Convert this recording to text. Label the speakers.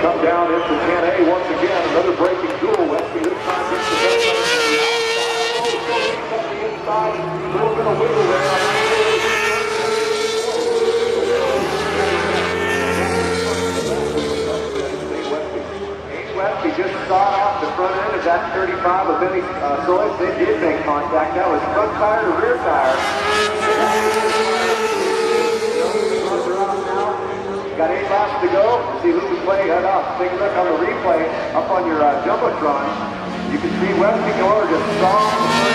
Speaker 1: come down into 10A once again. Another breaking duel. Westby this time gets the best on the inside. A little bit of wiggle there. Westby just sawed off the front end of that 35 of Benny Soyce. They did make contact. That was front tire to rear tire. Got 8 laps to go. See who can play head up. Take a look on the replay up on your Jumbotron. You can see Westby Miller just saw the